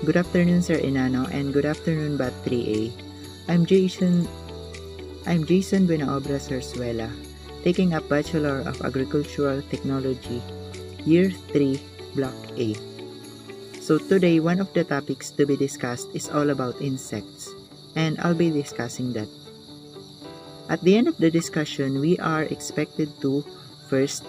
Good afternoon, Sir Inano, and good afternoon, Bat 3A. I'm Jason Buenaobra Sarsuela, taking up Bachelor of Agricultural Technology, Year 3, Block A. So today, one of the topics to be discussed is all about insects, and I'll be discussing that. At the end of the discussion, we are expected to, first,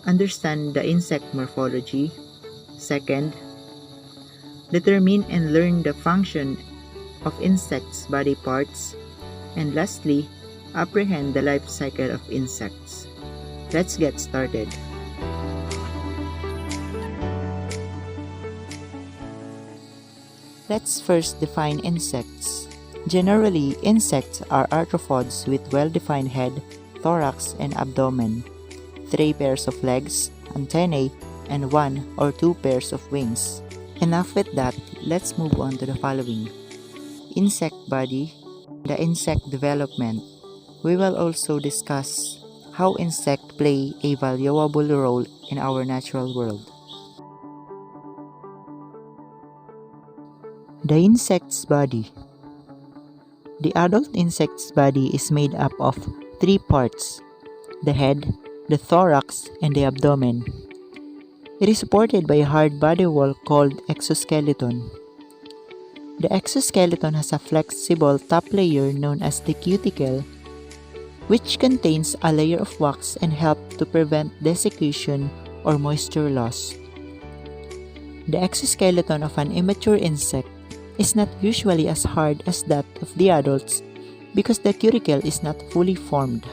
understand the insect morphology, second, determine and learn the function of insects' body parts, and lastly, apprehend the life cycle of insects. Let's get started. Let's first define insects. Generally, insects are arthropods with well-defined head, thorax, and abdomen, 3 pairs of legs, antennae, and 1 or 2 pairs of wings. Enough with that, let's move on to the following. Insect body, the insect development. We will also discuss how insects play a valuable role in our natural world. The insect's body. The adult insect's body is made up of 3 parts: the head, the thorax, and the abdomen. It is supported by a hard body wall called exoskeleton. The exoskeleton has a flexible top layer known as the cuticle, which contains a layer of wax and helps to prevent desiccation or moisture loss. The exoskeleton of an immature insect is not usually as hard as that of the adults because the cuticle is not fully formed.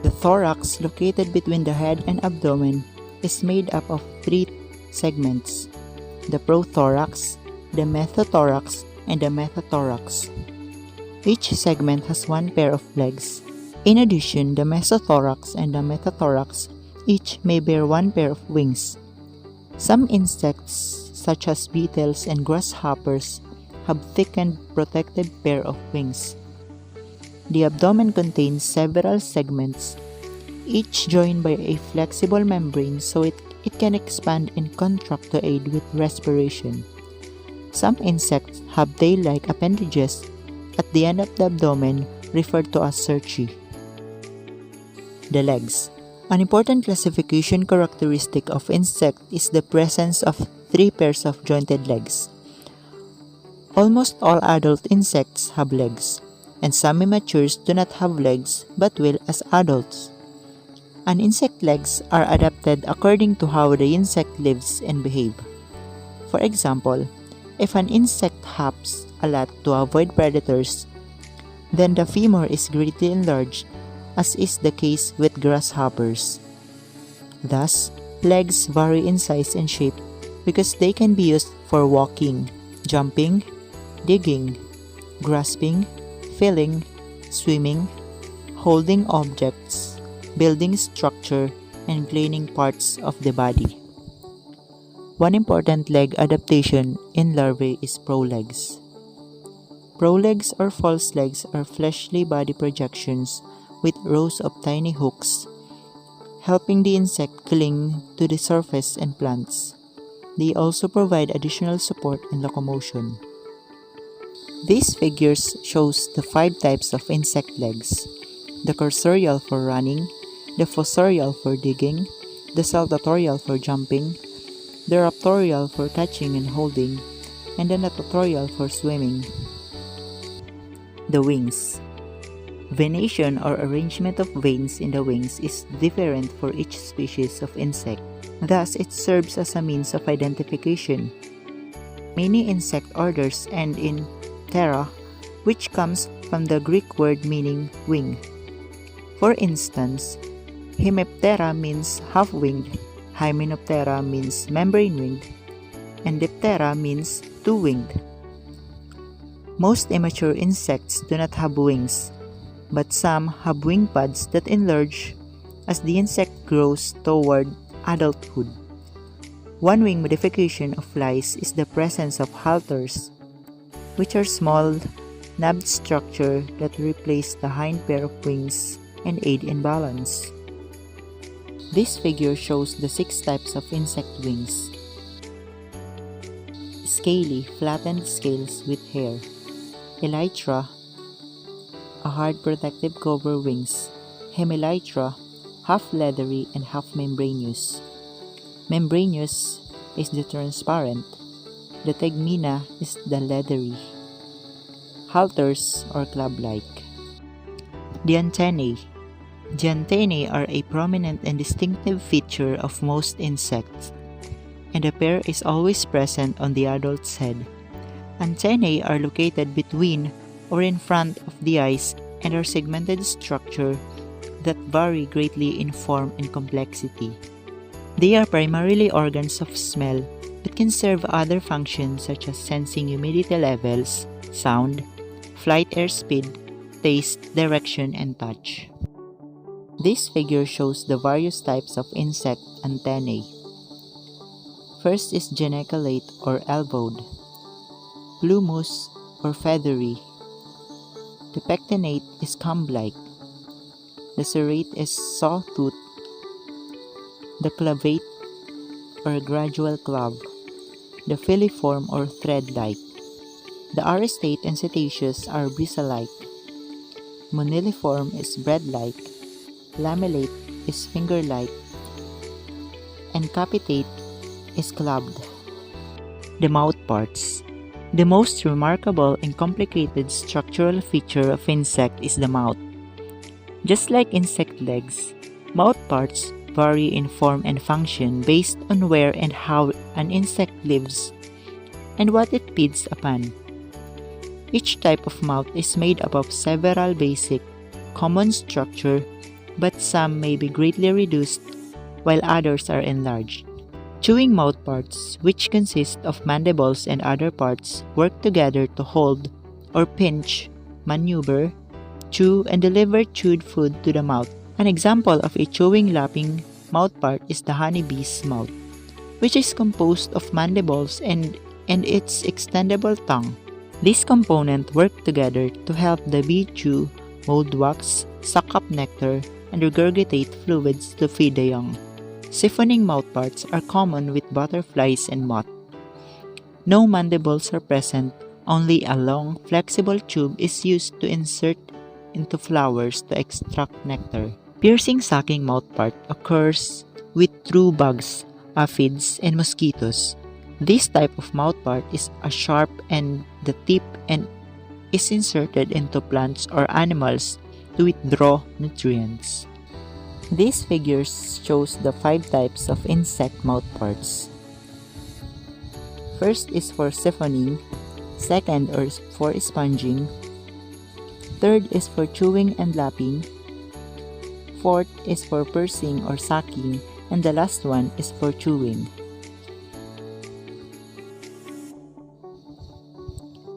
The thorax, located between the head and abdomen, is made up of 3 segments: the prothorax, the mesothorax, and the metathorax. Each segment has 1 pair of legs. In addition, the mesothorax and the metathorax each may bear 1 pair of wings. Some insects, such as beetles and grasshoppers, have thickened protective pair of wings. The abdomen contains several segments, each joined by a flexible membrane so it can expand and contract to aid with respiration. Some insects have tail-like appendages at the end of the abdomen, referred to as cerci. The legs. An important classification characteristic of insect is the presence of 3 pairs of jointed legs. Almost all adult insects have legs, and some immatures do not have legs but will as adults. An insect's legs are adapted according to how the insect lives and behaves. For example, if an insect hops a lot to avoid predators, then the femur is greatly enlarged, as is the case with grasshoppers. Thus, legs vary in size and shape because they can be used for walking, jumping, digging, grasping, filling, swimming, holding objects, building structure, and cleaning parts of the body. One important leg adaptation in larvae is prolegs. Prolegs or false legs are fleshly body projections with rows of tiny hooks, helping the insect cling to the surface and plants. They also provide additional support in locomotion. These figures shows the 5 types of insect legs: the cursorial for running, the fossorial for digging, the saltatorial for jumping, the raptorial for catching and holding, and the natatorial for swimming. The wings. Venation or arrangement of veins in the wings is different for each species of insect. Thus, it serves as a means of identification. Many insect orders end in "tera", which comes from the Greek word meaning wing. For instance, Hemiptera means half-winged, Hymenoptera means membrane-winged, and Diptera means 2-winged. Most immature insects do not have wings, but some have wing pads that enlarge as the insect grows toward adulthood. One wing modification of flies is the presence of halters, which are small, nabbed structure that replace the hind pair of wings and aid in balance. This figure shows the 6 types of insect wings. scaly, flattened scales with hair. Elytra, a hard protective cover wings. Hemelytra, half leathery and half membranous. Membranous is the transparent. The tegmina is the leathery. Halters or club-like. The antennae. The antennae are a prominent and distinctive feature of most insects, and a pair is always present on the adult's head. Antennae are located between or in front of the eyes and are segmented structure that vary greatly in form and complexity. They are primarily organs of smell but can serve other functions such as sensing humidity levels, sound, flight airspeed, taste, direction, and touch. This figure shows the various types of insect antennae. First is geniculate or elbowed, plumose or feathery. The pectinate is comb-like. The serrate is saw-toothed. The clavate or gradual clav. The filiform or thread-like. The aristate and cetaceous are bristle-like. Moniliform is bread-like. Lamellate is finger-like. And capitate is clubbed. The mouth parts. The most remarkable and complicated structural feature of insect is the mouth. Just like insect legs, mouth parts vary in form and function based on where and how an insect lives and what it feeds upon. Each type of mouth is made up of several basic, common structure, but some may be greatly reduced while others are enlarged. Chewing mouth parts, which consist of mandibles and other parts, work together to hold or pinch, maneuver, chew, and deliver chewed food to the mouth. An example of a chewing lapping mouthpart is the honeybee's mouth, which is composed of mandibles and its extendable tongue. These components work together to help the bee chew, mold wax, suck up nectar, and regurgitate fluids to feed the young. Siphoning mouthparts are common with butterflies and moths. No mandibles are present, only a long, flexible tube is used to insert into flowers to extract nectar. Piercing sucking mouthpart occurs with true bugs, aphids, and mosquitoes. This type of mouthpart is a sharp and the tip and is inserted into plants or animals to withdraw nutrients. These figures shows the 5 types of insect mouthparts. First is for siphoning, second is for sponging, third is for chewing and lapping, fourth is for pursing or sucking, and the last one is for chewing.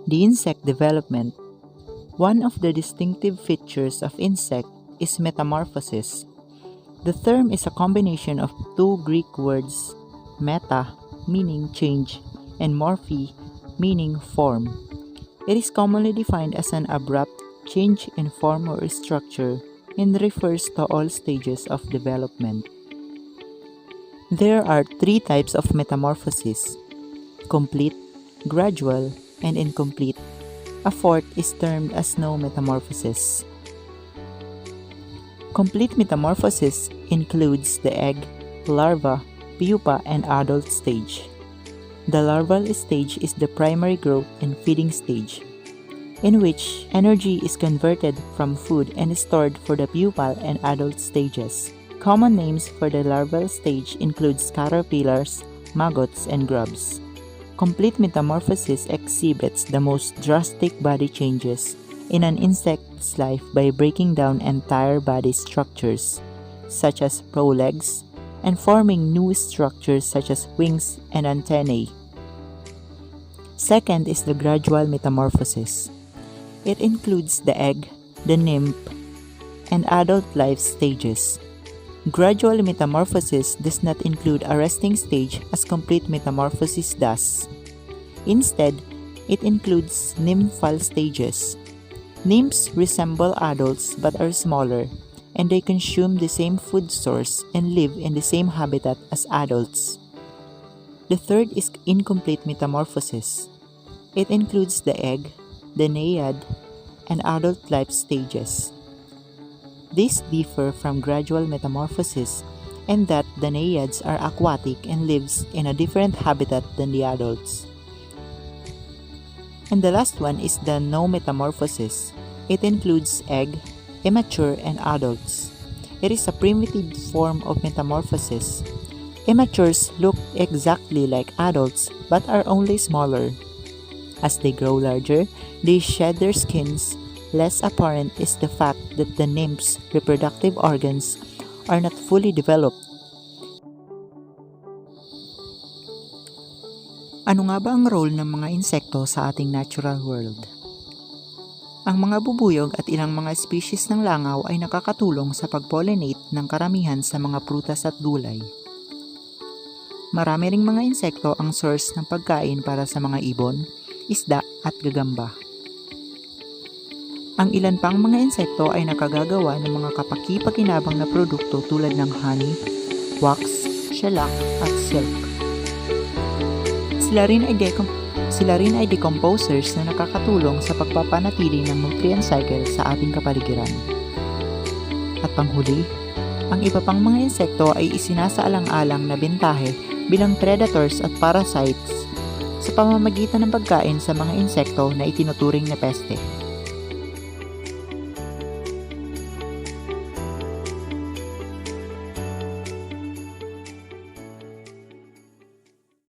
The insect development. One of the distinctive features of insect is metamorphosis. The term is a combination of 2 Greek words, meta, meaning change, and morphe, meaning form. It is commonly defined as an abrupt change in form or structure and refers to all stages of development. There are 3 types of metamorphosis: complete, gradual, and incomplete. A fourth is termed as no metamorphosis. Complete metamorphosis includes the egg, larva, pupa, and adult stage. The larval stage is the primary growth and feeding stage, in which energy is converted from food and stored for the pupal and adult stages. Common names for the larval stage include caterpillars, maggots, and grubs. Complete metamorphosis exhibits the most drastic body changes in an insect's life by breaking down entire body structures, such as prolegs, and forming new structures such as wings and antennae. Second is the gradual metamorphosis. It includes the egg, the nymph, and adult life stages. Gradual metamorphosis does not include a resting stage as complete metamorphosis does. Instead, it includes nymphal stages. Nymphs resemble adults but are smaller, and they consume the same food source and live in the same habitat as adults. The third is incomplete metamorphosis. It includes the egg, the naiad, and adult life stages. These differ from gradual metamorphosis in that the naiads are aquatic and lives in a different habitat than the adults. And the last one is the no metamorphosis. It includes egg, immature, and adults. It is a primitive form of metamorphosis. Immatures look exactly like adults but are only smaller. As they grow larger, they shed their skins. Less apparent is the fact that the nymph's reproductive organs are not fully developed. Ano nga ba ang role ng mga insekto sa ating natural world? Ang mga bubuyog at ilang mga species ng langaw ay nakakatulong sa pag-pollinate ng karamihan sa mga prutas at gulay. Marami ring mga insekto ang source ng pagkain para sa mga ibon, isda at gagamba. Ang ilan pang mga insekto ay nakagagawa ng mga kapaki-pakinabang na produkto tulad ng honey, wax, shellac at silk. Sila rin ay decomposers na nakakatulong sa pagpapanatili ng nutrient cycle sa ating kapaligiran. At panghuli, ang iba pang mga insekto ay isinasaalang-alang na bentahe bilang predators at parasites sa pamamagitan ng pagkain sa mga insekto na itinuturing na peste.